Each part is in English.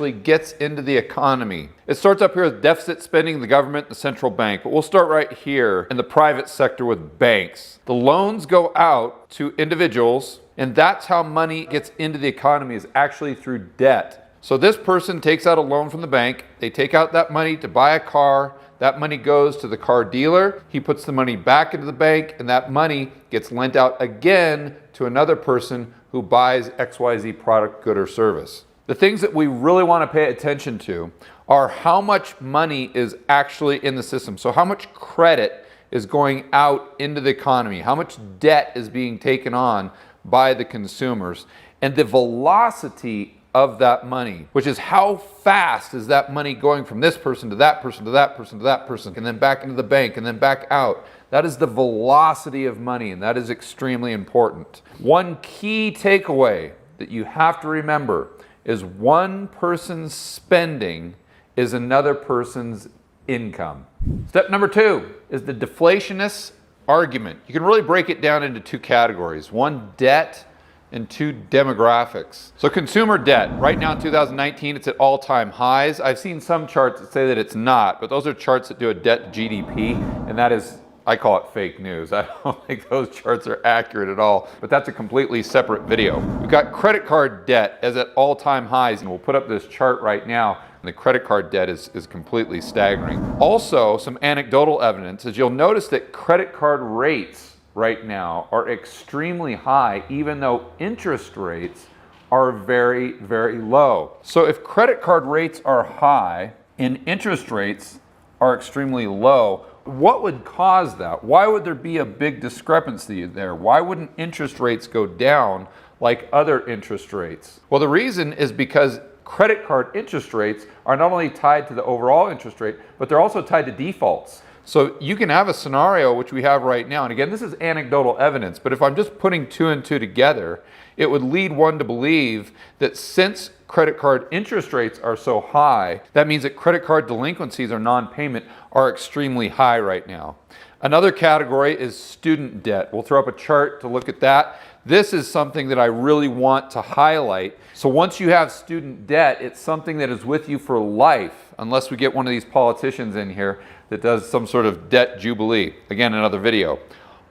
actually gets into the economy. It starts up here with deficit spending, the government, the central bank, but we'll start right here in the private sector with banks. The loans go out to individuals, and that's how money gets into the economy, is actually through debt. So this person takes out a loan from the bank, they take out that money to buy a car, that money goes to the car dealer, he puts the money back into the bank, and that money gets lent out again to another person who buys XYZ product, good, or service. The things that we really want to pay attention to are how much money is actually in the system. So how much credit is going out into the economy, how much debt is being taken on by the consumers, and the velocity of that money, which is how fast is that money going from this person to that person to that person to that person, and then back into the bank and then back out. That is the velocity of money, and that is extremely important. One key takeaway that you have to remember is one person's spending is another person's income. Step number 2 is the deflationist argument. You can really break it down into 2 categories. 1, debt, and 2, demographics. So consumer debt, right now in 2019, it's at all-time highs. I've seen some charts that say that it's not, but those are charts that do a debt to GDP, and that is, I call it fake news. I don't think those charts are accurate at all, but that's a completely separate video. We've got credit card debt as at all-time highs, and we'll put up this chart right now, and the credit card debt is completely staggering. Also, some anecdotal evidence is you'll notice that credit card rates right now are extremely high, even though interest rates are very, very low. So if credit card rates are high and interest rates are extremely low, what would cause that? Why would there be a big discrepancy there? Why wouldn't interest rates go down like other interest rates? Well, the reason is because credit card interest rates are not only tied to the overall interest rate, but they're also tied to defaults. So you can have a scenario which we have right now, and again, this is anecdotal evidence, but if I'm just putting 2 and 2 together, it would lead one to believe that since credit card interest rates are so high, that means that credit card delinquencies or non-payment are extremely high right now. Another category is student debt. We'll throw up a chart to look at that. This is something that I really want to highlight. So once you have student debt, it's something that is with you for life, unless we get one of these politicians in here that does some sort of debt jubilee. Again, another video.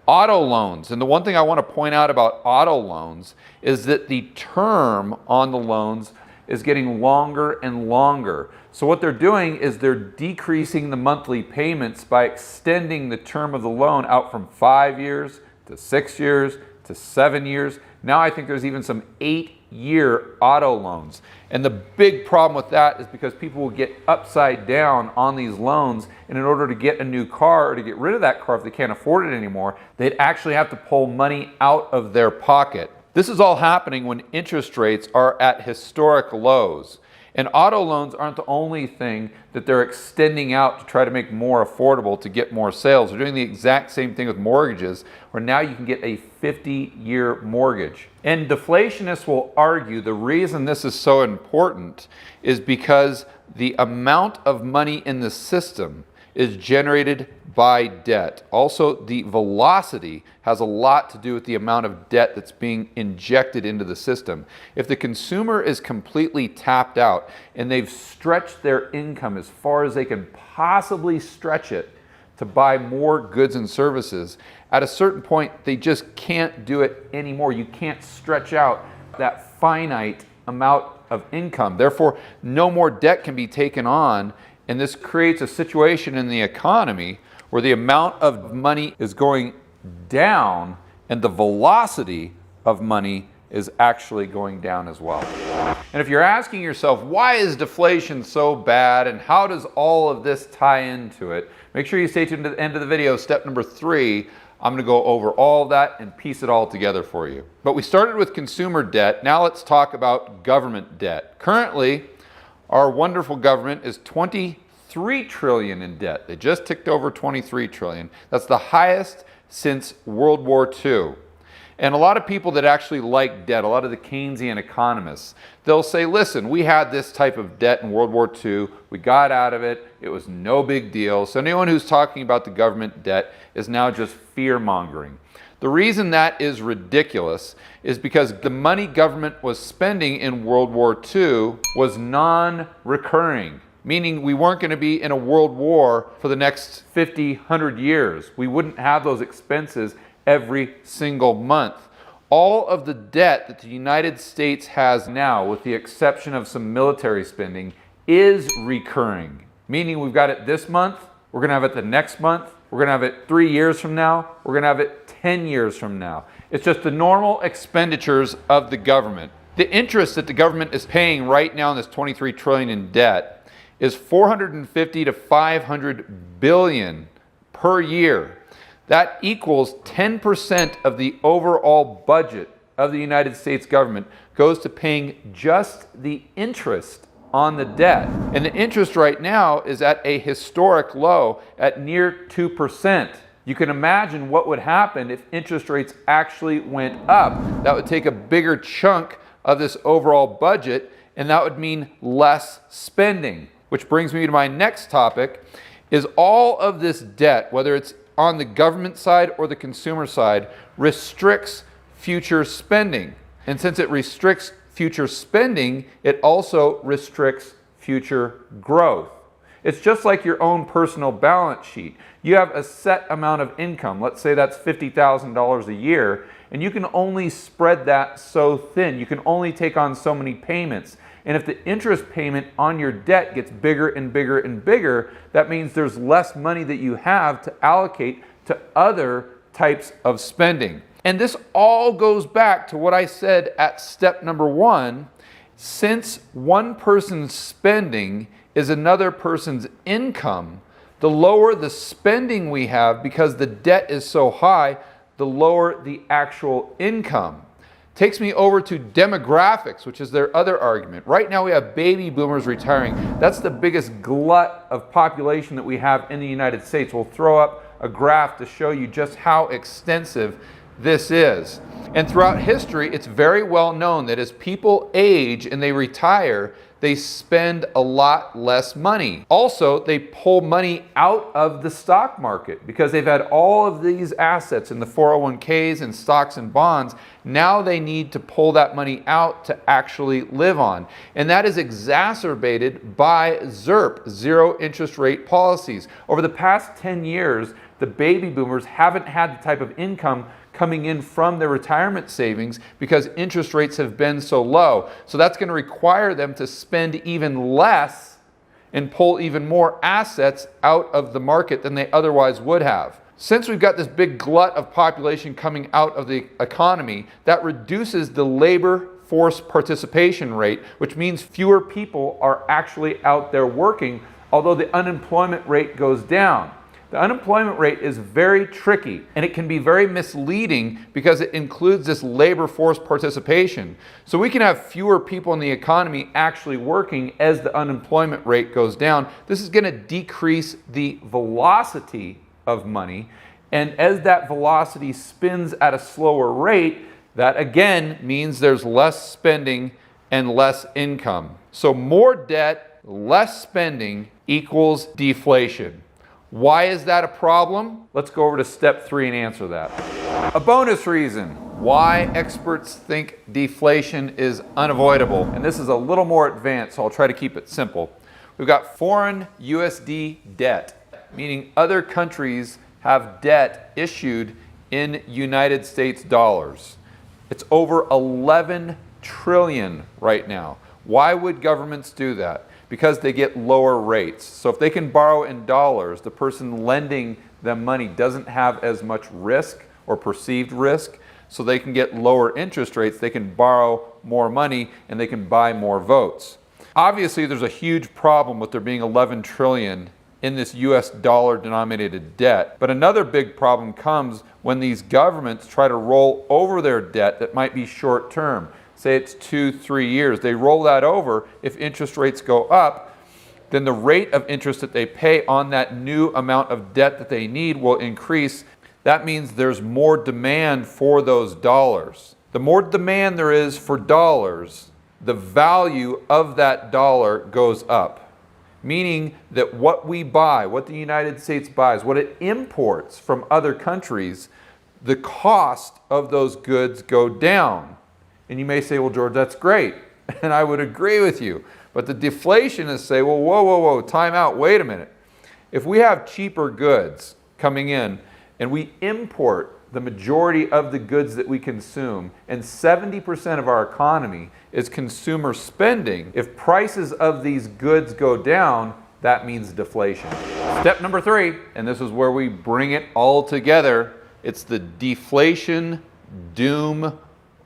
Auto loans, and the one thing I want to point out about auto loans is that the term on the loans is getting longer and longer. So what they're doing is they're decreasing the monthly payments by extending the term of the loan out from 5 years to 6 years to 7 years. Now I think there's even some 8-year auto loans. And the big problem with that is because people will get upside down on these loans, and in order to get a new car or to get rid of that car if they can't afford it anymore, they'd actually have to pull money out of their pocket. This is all happening when interest rates are at historic lows. And auto loans aren't the only thing that they're extending out to try to make more affordable to get more sales. They're doing the exact same thing with mortgages, where now you can get a 50-year mortgage. And deflationists will argue the reason this is so important is because the amount of money in the system is generated by debt. Also, the velocity has a lot to do with the amount of debt that's being injected into the system. If the consumer is completely tapped out and they've stretched their income as far as they can possibly stretch it to buy more goods and services, at a certain point they just can't do it anymore. You can't stretch out that finite amount of income. Therefore, no more debt can be taken on, and this creates a situation in the economy where the amount of money is going down and the velocity of money is actually going down as well. And if you're asking yourself, why is deflation so bad and how does all of this tie into it, make sure you stay tuned to the end of the video. Step number 3, I'm going to go over all of that and piece it all together for you. But we started with consumer debt. Now let's talk about government debt. Currently, our wonderful government is $23 trillion in debt. They just ticked over $23 trillion. That's the highest since World War II. And a lot of people that actually like debt, a lot of the Keynesian economists, they'll say, listen, we had this type of debt in World War II. We got out of it. It was no big deal. So anyone who's talking about the government debt is now just fear-mongering. The reason that is ridiculous is because the money government was spending in World War II was non-recurring, meaning we weren't going to be in a world war for the next 50, 100 years. We wouldn't have those expenses every single month. All of the debt that the United States has now, with the exception of some military spending, is recurring, meaning we've got it this month, we're going to have it the next month, we're going to have it 3 years from now, we're going to have it 10 years from now. It's just the normal expenditures of the government. The interest that the government is paying right now in this 23 trillion in debt is 450 to 500 billion per year. That equals 10% of the overall budget of the United States government goes to paying just the interest on the debt. And the interest right now is at a historic low at near 2%. You can imagine what would happen if interest rates actually went up. That would take a bigger chunk of this overall budget, and that would mean less spending. Which brings me to my next topic, is all of this debt, whether it's on the government side or the consumer side, restricts future spending. And since it restricts future spending, it also restricts future growth. It's just like your own personal balance sheet. You have a set amount of income, let's say that's $50,000 a year, and you can only spread that so thin. You can only take on so many payments. And if the interest payment on your debt gets bigger and bigger and bigger, that means there's less money that you have to allocate to other types of spending. And this all goes back to what I said at step number 1. Since one person's spending is another person's income, the lower the spending we have because the debt is so high, the lower the actual income. Takes me over to demographics, which is their other argument. Right now we have baby boomers retiring. That's the biggest glut of population that we have in the United States. We'll throw up a graph to show you just how extensive this is. And throughout history, it's very well known that as people age and they retire, they spend a lot less money. Also, they pull money out of the stock market because they've had all of these assets in the 401ks and stocks and bonds. Now they need to pull that money out to actually live on. And that is exacerbated by ZIRP, zero interest rate policies. Over the past 10 years, the baby boomers haven't had the type of income coming in from their retirement savings because interest rates have been so low. So that's going to require them to spend even less and pull even more assets out of the market than they otherwise would have. Since we've got this big glut of population coming out of the economy, that reduces the labor force participation rate, which means fewer people are actually out there working, although the unemployment rate goes down. The unemployment rate is very tricky, and it can be very misleading because it includes this labor force participation. So we can have fewer people in the economy actually working as the unemployment rate goes down. This is going to decrease the velocity of money, and as that velocity spins at a slower rate, that again means there's less spending and less income. So more debt, less spending equals deflation. Why is that a problem? Let's go over to step 3 and answer that. A bonus reason why experts think deflation is unavoidable. And this is a little more advanced, so I'll try to keep it simple. We've got foreign USD debt, meaning other countries have debt issued in United States dollars. It's over 11 trillion right now. Why would governments do that? Because they get lower rates. So if they can borrow in dollars, the person lending them money doesn't have as much risk or perceived risk, so they can get lower interest rates, they can borrow more money, and they can buy more votes. Obviously, there's a huge problem with there being 11 trillion in this US dollar denominated debt. But another big problem comes when these governments try to roll over their debt that might be short term. Say it's 2-3 years, they roll that over. If interest rates go up, then the rate of interest that they pay on that new amount of debt that they need will increase. That means there's more demand for those dollars. The more demand there is for dollars, the value of that dollar goes up. Meaning that what we buy, what the United States buys, what it imports from other countries, the cost of those goods go down. And you may say, well, George, that's great. And I would agree with you. But the deflationists say, well, whoa, time out, wait a minute. If we have cheaper goods coming in and we import the majority of the goods that we consume, and 70% of our economy is consumer spending, if prices of these goods go down, that means deflation. Step number 3, and this is where we bring it all together, it's the deflation doom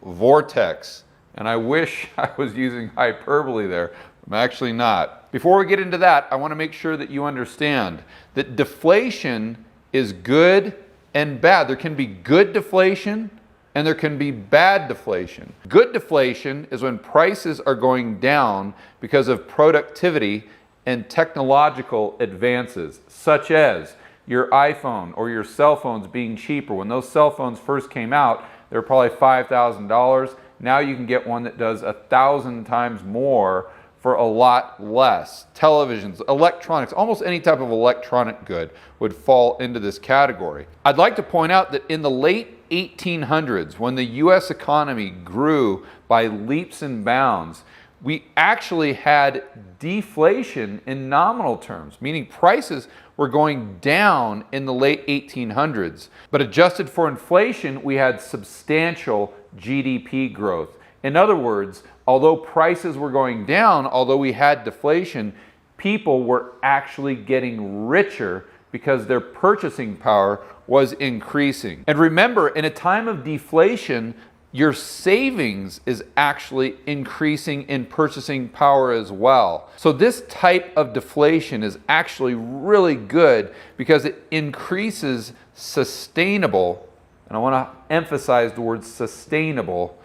vortex. And I wish I was using hyperbole there. I'm actually not. Before we get into that, I want to make sure that you understand that deflation is good and bad. There can be good deflation and there can be bad deflation. Good deflation is when prices are going down because of productivity and technological advances, such as your iPhone or your cell phones being cheaper. When those cell phones first came out, they were probably $5,000. Now you can get one that does 1,000 times more for a lot less. Televisions, electronics, almost any type of electronic good would fall into this category. I'd like to point out that in the late 1800s, when the US economy grew by leaps and bounds, we actually had deflation in nominal terms, meaning prices were going down in the late 1800s. But adjusted for inflation, we had substantial GDP growth. In other words, although prices were going down, although we had deflation, people were actually getting richer because their purchasing power was increasing. And remember, in a time of deflation, your savings is actually increasing in purchasing power as well. So this type of deflation is actually really good because it increases sustainable, and I want to emphasize the word sustainable,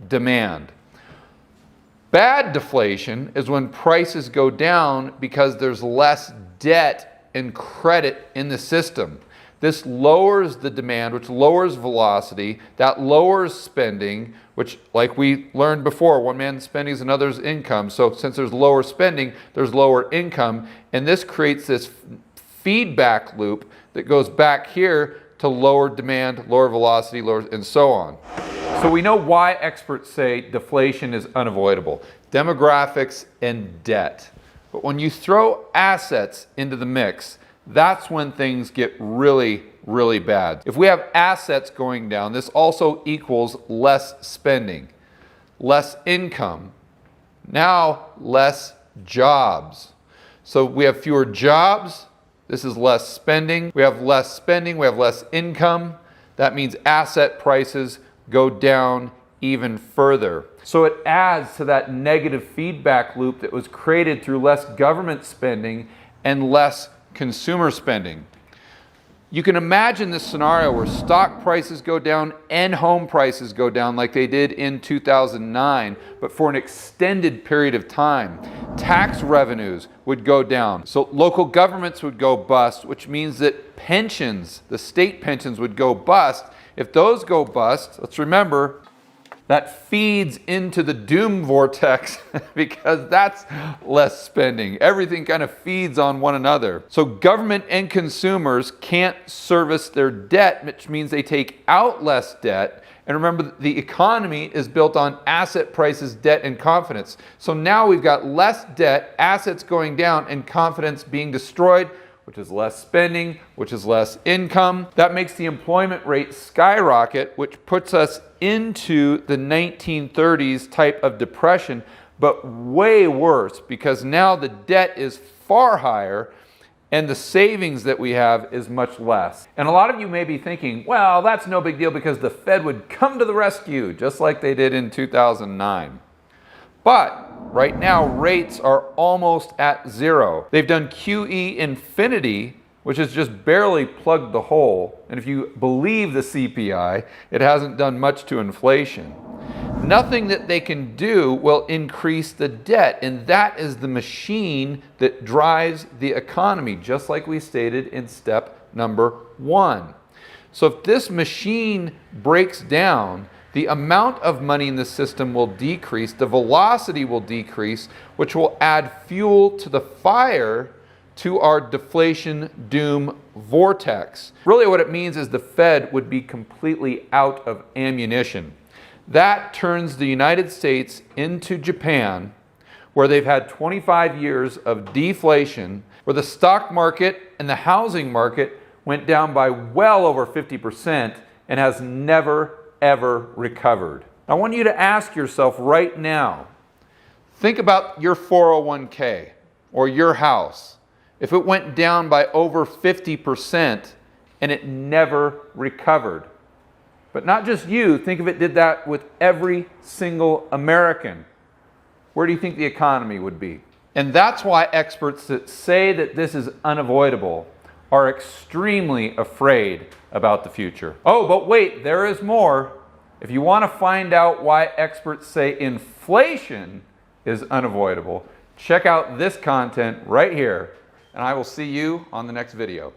demand. Bad deflation is when prices go down because there's less debt and credit in the system. This lowers the demand, which lowers velocity, that lowers spending, which, like we learned before, one man's spending is another's income. So since there's lower spending, there's lower income, and this creates this feedback loop that goes back here to lower demand, lower velocity, lower, and so on. So we know why experts say deflation is unavoidable: demographics and debt. But when you throw assets into the mix, that's when things get really, really bad. If we have assets going down, this also equals less spending, less income, now less jobs. So we have fewer jobs, this is less spending. We have less spending, we have less income. That means asset prices go down even further. So it adds to that negative feedback loop that was created through less government spending and less consumer spending. You can imagine this scenario where stock prices go down and home prices go down like they did in 2009, but for an extended period of time. Tax revenues would go down. So local governments would go bust, which means that pensions, the state pensions, would go bust. If those go bust, let's remember, that feeds into the doom vortex because that's less spending. Everything kind of feeds on one another. So government and consumers can't service their debt, which means they take out less debt. And remember, the economy is built on asset prices, debt, and confidence. So now we've got less debt, assets going down, and confidence being destroyed, which is less spending, which is less income. That makes the employment rate skyrocket, which puts us into the 1930s type of depression, but way worse because now the debt is far higher and the savings that we have is much less. And a lot of you may be thinking, well, that's no big deal because the Fed would come to the rescue just like they did in 2009. But right now, rates are almost at zero. They've done QE infinity, which has just barely plugged the hole. And if you believe the CPI, it hasn't done much to inflation. Nothing that they can do will increase the debt, and that is the machine that drives the economy, just like we stated in step number 1. So if this machine breaks down, the amount of money in the system will decrease, the velocity will decrease, which will add fuel to the fire to our deflation doom vortex. Really what it means is the Fed would be completely out of ammunition. That turns the United States into Japan, where they've had 25 years of deflation, where the stock market and the housing market went down by well over 50% and has never, ever recovered. I want you to ask yourself right now, think about your 401k or your house. If it went down by over 50% and it never recovered. But not just you, think if it did that with every single American. Where do you think the economy would be? And that's why experts that say that this is unavoidable are extremely afraid about the future. Oh, but wait, there is more. If you want to find out why experts say inflation is unavoidable, check out this content right here, and I will see you on the next video.